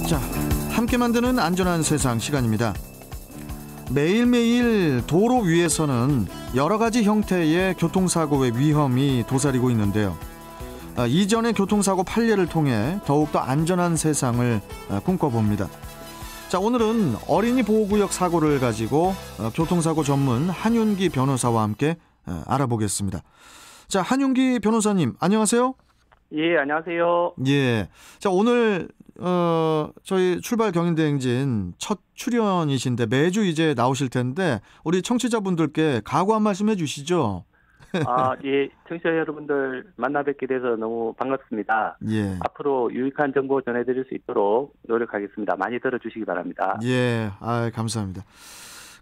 자, 함께 만드는 안전한 세상 시간입니다. 매일매일 도로 위에서는 여러 가지 형태의 교통사고의 위험이 도사리고 있는데요. 이전의 교통사고 판례를 통해 더욱더 안전한 세상을 꿈꿔봅니다. 자, 오늘은 어린이 보호구역 사고를 가지고 교통사고 전문 한윤기 변호사와 함께 알아보겠습니다. 자, 한윤기 변호사님, 안녕하세요. 예, 안녕하세요. 예. 자, 오늘 저희 출발 경인대행진 첫 출연이신데 매주 이제 나오실 텐데 우리 청취자분들께 각오 한 말씀 해주시죠. 예, 청취자 여러분들 만나 뵙게 돼서 너무 반갑습니다. 예. 앞으로 유익한 정보 전해드릴 수 있도록 노력하겠습니다. 많이 들어주시기 바랍니다. 예, 감사합니다.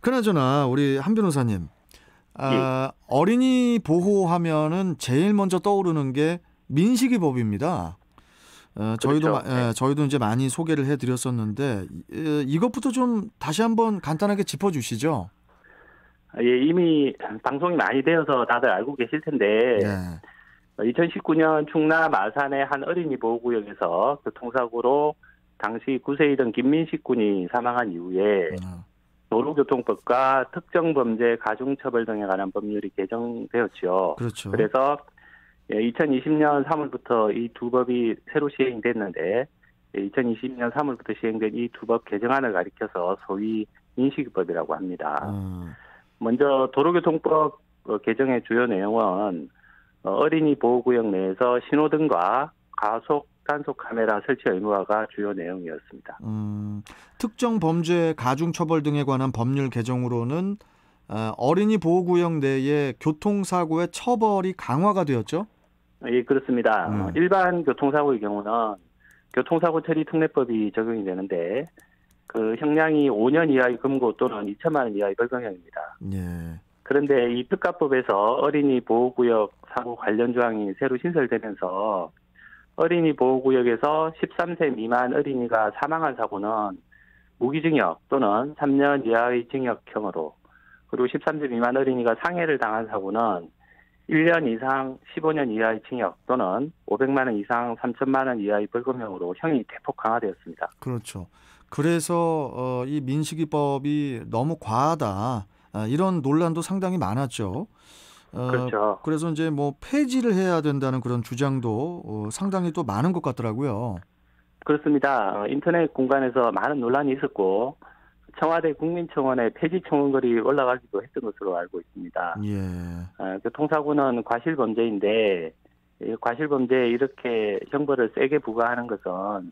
그나저나 우리 한 변호사님, 예. 어린이 보호하면은 제일 먼저 떠오르는 게 민식이법입니다. 그렇죠. 저희도 이제 많이 소개를 해드렸었는데 이것부터 좀 다시 한번 간단하게 짚어주시죠. 예, 이미 방송이 많이 되어서 다들 알고 계실 텐데, 예. 2019년 충남 아산의 한 어린이 보호구역에서 교통사고로 당시 9세이던 김민식 군이 사망한 이후에 도로교통법과 특정범죄 가중처벌 등에 관한 법률이 개정되었죠. 그렇죠. 그래서 2020년 3월부터 이 두 법이 새로 시행됐는데 2020년 3월부터 시행된 이 두 법 개정안을 가리켜서 소위 민식이법이라고 합니다. 먼저 도로교통법 개정의 주요 내용은 어린이 보호구역 내에서 신호등과 가속 단속 카메라 설치 의무화가 주요 내용이었습니다. 특정 범죄 가중처벌 등에 관한 법률 개정으로는 어린이 보호구역 내의 교통사고의 처벌이 강화가 되었죠? 예, 그렇습니다. 일반 교통사고의 경우는 교통사고 처리 특례법이 적용이 되는데 그 형량이 5년 이하의 금고 또는 2천만 원 이하의 벌금형입니다. 예. 그런데 이 특가법에서 어린이 보호구역 사고 관련 조항이 새로 신설되면서 어린이 보호구역에서 13세 미만 어린이가 사망한 사고는 무기징역 또는 3년 이하의 징역형으로, 그리고 13세 미만 어린이가 상해를 당한 사고는 1년 이상 15년 이하의 징역 또는 500만 원 이상 3천만 원 이하의 벌금형으로 형이 대폭 강화되었습니다. 그렇죠. 그래서 이 민식이법이 너무 과하다, 이런 논란도 상당히 많았죠. 그렇죠. 그래서 이제 뭐 폐지를 해야 된다는 그런 주장도 상당히 또 많은 것 같더라고요. 그렇습니다. 인터넷 공간에서 많은 논란이 있었고 청와대 국민청원에 폐지 청원글이 올라가기도 했던 것으로 알고 있습니다. 예. 교통사고는 과실범죄인데 과실범죄에 이렇게 형벌을 세게 부과하는 것은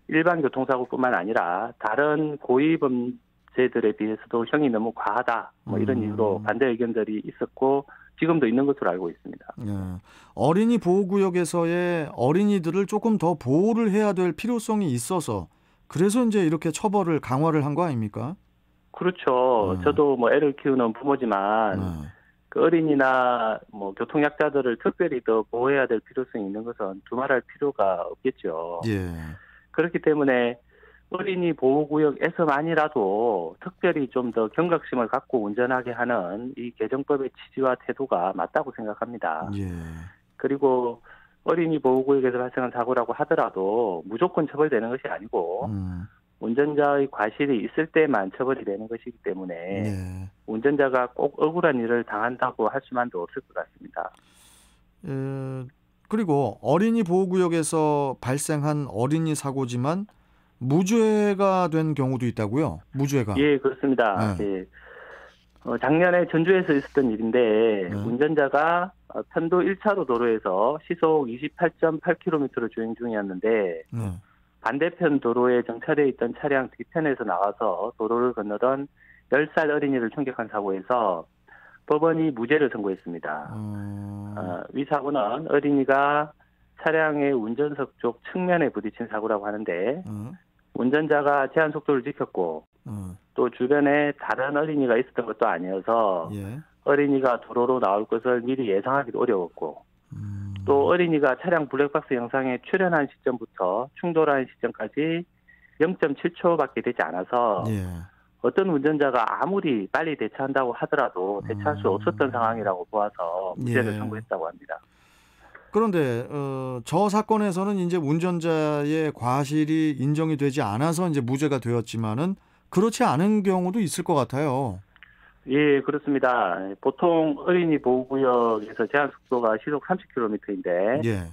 일반 교통사고뿐만 아니라 다른 고의범죄들에 비해서도 형이 너무 과하다, 이런 이유로 반대 의견들이 있었고 지금도 있는 것으로 알고 있습니다. 예. 어린이 보호구역에서의 어린이들을 조금 더 보호를 해야 될 필요성이 있어서 그래서 이제 이렇게 처벌을 강화를 한 거 아닙니까? 그렇죠. 저도 애를 키우는 부모지만 그 어린이나 교통약자들을 특별히 더 보호해야 될 필요성이 있는 것은 두말할 필요가 없겠죠. 예. 그렇기 때문에 어린이 보호구역에서만이라도 특별히 좀 더 경각심을 갖고 운전하게 하는 이 개정법의 취지와 태도가 맞다고 생각합니다. 예. 그리고 어린이 보호구역에서 발생한 사고라고 하더라도 무조건 처벌되는 것이 아니고 운전자의 과실이 있을 때만 처벌이 되는 것이기 때문에 예. 운전자가 꼭 억울한 일을 당한다고 할 수만도 없을 것 같습니다. 그리고 어린이 보호구역에서 발생한 어린이 사고지만 무죄가 된 경우도 있다고요? 무죄가. 예, 그렇습니다. 네. 예. 작년에 전주에서 있었던 일인데 운전자가 편도 1차로 도로에서 시속 28.8km로 주행 중이었는데 반대편 도로에 정차되어 있던 차량 뒤편에서 나와서 도로를 건너던 10살 어린이를 충격한 사고에서 법원이 무죄를 선고했습니다. 이 사고는 어린이가 차량의 운전석 쪽 측면에 부딪힌 사고라고 하는데 운전자가 제한 속도를 지켰고 또 주변에 다른 어린이가 있었던 것도 아니어서 어린이가 도로로 나올 것을 미리 예상하기도 어려웠고 또 어린이가 차량 블랙박스 영상에 출연한 시점부터 충돌한 시점까지 0.7초밖에 되지 않아서 어떤 운전자가 아무리 빨리 대처한다고 하더라도 대처할 수 없었던 상황이라고 보아서 무죄를 선고했다고 합니다. 그런데 저 사건에서는 이제 운전자의 과실이 인정이 되지 않아서 이제 무죄가 되었지만은 그렇지 않은 경우도 있을 것 같아요. 예, 그렇습니다. 보통 어린이 보호구역에서 제한 속도가 시속 30km인데 예.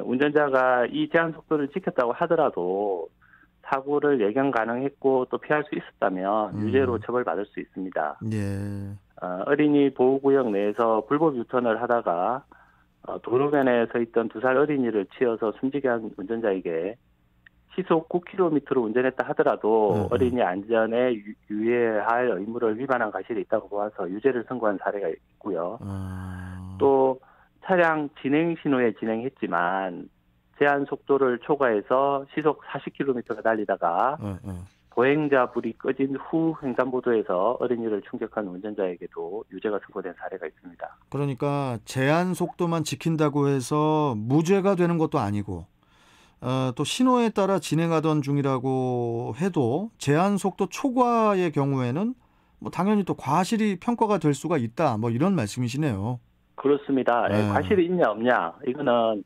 운전자가 이 제한 속도를 지켰다고 하더라도 사고를 예견 가능했고 또 피할 수 있었다면 유죄로 처벌받을 수 있습니다. 예. 어린이 보호구역 내에서 불법 유턴을 하다가 도로변에 서 있던 2살 어린이를 치어서 숨지게 한 운전자에게 시속 9km로 운전했다 하더라도 어린이 안전에 유의할 의무를 위반한 과실이 있다고 보아서 유죄를 선고한 사례가 있고요. 또 차량 진행 신호에 진행했지만 제한 속도를 초과해서 시속 40km가 달리다가 보행자 불이 꺼진 후 횡단보도에서 어린이를 충격한 운전자에게도 유죄가 선고된 사례가 있습니다. 그러니까 제한 속도만 지킨다고 해서 무죄가 되는 것도 아니고 또 신호에 따라 진행하던 중이라고 해도 제한 속도 초과의 경우에는 뭐 당연히 또 과실이 평가가 될 수가 있다. 뭐 이런 말씀이시네요. 그렇습니다. 네. 과실이 있냐 없냐 이거는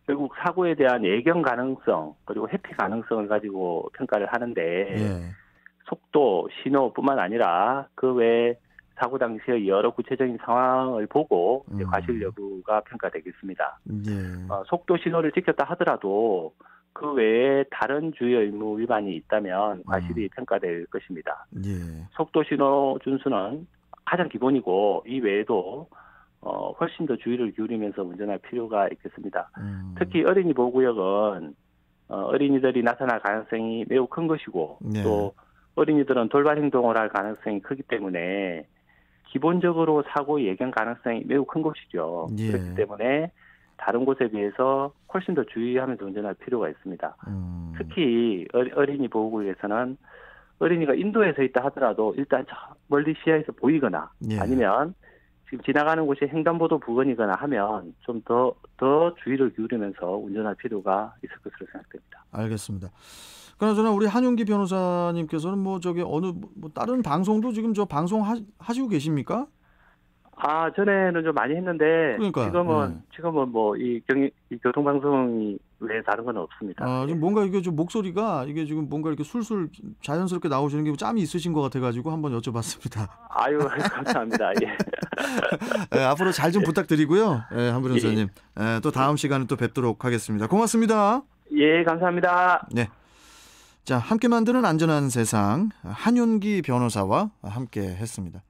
결국 사고에 대한 예견 가능성 그리고 회피 가능성을 가지고 평가를 하는데 속도, 신호뿐만 아니라 그 외에 사고 당시의 여러 구체적인 상황을 보고 과실 여부가 평가되겠습니다. 속도 신호를 지켰다 하더라도 그 외에 다른 주의 의무 위반이 있다면 과실이 평가될 것입니다. 속도 신호 준수는 가장 기본이고 이 외에도 훨씬 더 주의를 기울이면서 운전할 필요가 있겠습니다. 특히 어린이 보호구역은 어린이들이 나타날 가능성이 매우 큰 것이고 또 어린이들은 돌발 행동을 할 가능성이 크기 때문에 기본적으로 사고 예견 가능성이 매우 큰 것이죠. 그렇기 때문에 다른 곳에 비해서 훨씬 더 주의하면서 운전할 필요가 있습니다. 특히 어린이 보호구역에서는 어린이가 인도에 서 있다 하더라도 일단 저 멀리 시야에서 보이거나 아니면 지금 지나가는 곳이 횡단보도 부근이거나 하면 좀 더 주의를 기울이면서 운전할 필요가 있을 것으로 생각됩니다. 알겠습니다. 그나저나 우리 한윤기 변호사님께서는 뭐 저기 어느 뭐 다른 방송도 지금 저 방송 하시고 계십니까? 전에는 좀 많이 했는데 그러니까, 지금은 뭐 이 교통방송이 외에 다른 건 없습니다. 지금 뭔가 이게 좀 목소리가 이게 지금 뭔가 이렇게 술술 자연스럽게 나오시는 게 짬이 있으신 것 같아가지고 한번 여쭤봤습니다. 아유, 감사합니다. 앞으로 잘 좀 부탁드리고요. 한 변호사님. 또 다음 시간에 또 뵙도록 하겠습니다. 고맙습니다. 예, 감사합니다. 네. 자, 함께 만드는 안전한 세상 한윤기 변호사와 함께 했습니다.